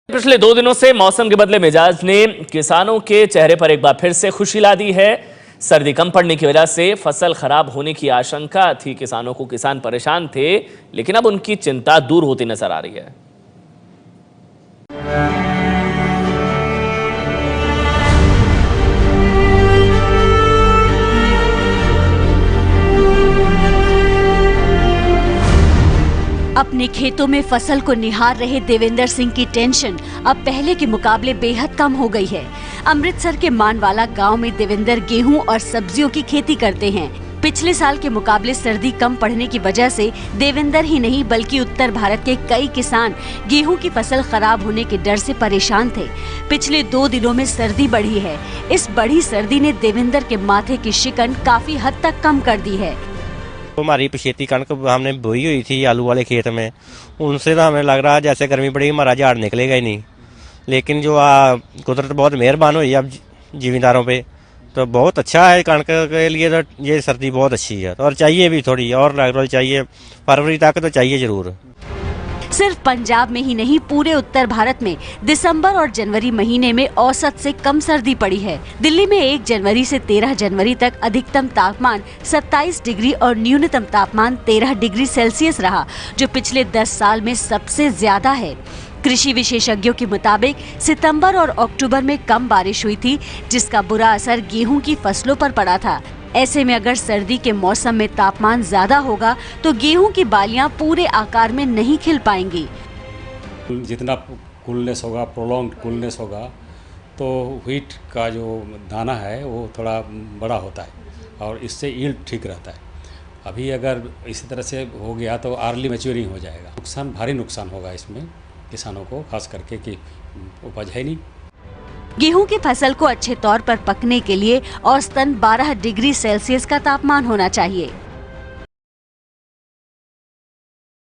पिछले 2 दिनों से मौसम के बदले मिजाज ने किसानों के चेहरे पर एक बार फिर से खुशी ला दी है। सर्दी कम पड़ने की वजह से फसल खराब होने की आशंका थी किसानों को, किसान परेशान थे, लेकिन अब उनकी चिंता दूर होती नजर आ रही है। अपने खेतों में फसल को निहार रहे देवेंद्र सिंह की टेंशन अब पहले के मुकाबले बेहद कम हो गई है। अमृतसर के मानवाला गांव में देवेंद्र गेहूं और सब्जियों की खेती करते हैं। पिछले साल के मुकाबले सर्दी कम पड़ने की वजह से देवेंद्र ही नहीं बल्कि उत्तर भारत के कई किसान गेहूं की फसल खराब होने के डर से परेशान थे। पिछले 2 दिनों में सर्दी बढ़ी है। इस बढ़ी सर्दी ने देवेंद्र के माथे की शिकन काफी हद तक कम कर दी है। हमारी पछेती कणक हमने बोई हुई थी आलू वाले खेत में, उनसे तो हमें लग रहा है जैसे गर्मी पड़ेगी हमारा झाड़ निकलेगा ही नहीं। लेकिन जो कुदरत बहुत मेहरबान हुई अब जिमींदारों पे, तो बहुत अच्छा है कणक के लिए। तो ये सर्दी बहुत अच्छी है और चाहिए भी, थोड़ी और लग चाहिए, फरवरी तक तो चाहिए जरूर। सिर्फ पंजाब में ही नहीं पूरे उत्तर भारत में दिसंबर और जनवरी महीने में औसत से कम सर्दी पड़ी है। दिल्ली में 1 जनवरी से 13 जनवरी तक अधिकतम तापमान 27 डिग्री और न्यूनतम तापमान 13 डिग्री सेल्सियस रहा, जो पिछले 10 साल में सबसे ज्यादा है। कृषि विशेषज्ञों के मुताबिक सितंबर और अक्टूबर में कम बारिश हुई थी, जिसका बुरा असर गेहूं की फसलों पर पड़ा था। ऐसे में अगर सर्दी के मौसम में तापमान ज्यादा होगा तो गेहूं की बालियां पूरे आकार में नहीं खिल पाएंगी। जितना कूलनेस होगा, प्रोलॉन्ग कूलनेस होगा, तो व्हीट का जो दाना है वो थोड़ा बड़ा होता है और इससे यील्ड ठीक रहता है। अभी अगर इसी तरह से हो गया तो अर्ली मैच्योरिंग हो जाएगा। नुकसान, भारी नुकसान होगा इसमें किसानों को, खास करके कि उपज है नहीं। गेहूं की फसल को अच्छे तौर पर पकने के लिए औसतन 12 डिग्री सेल्सियस का तापमान होना चाहिए।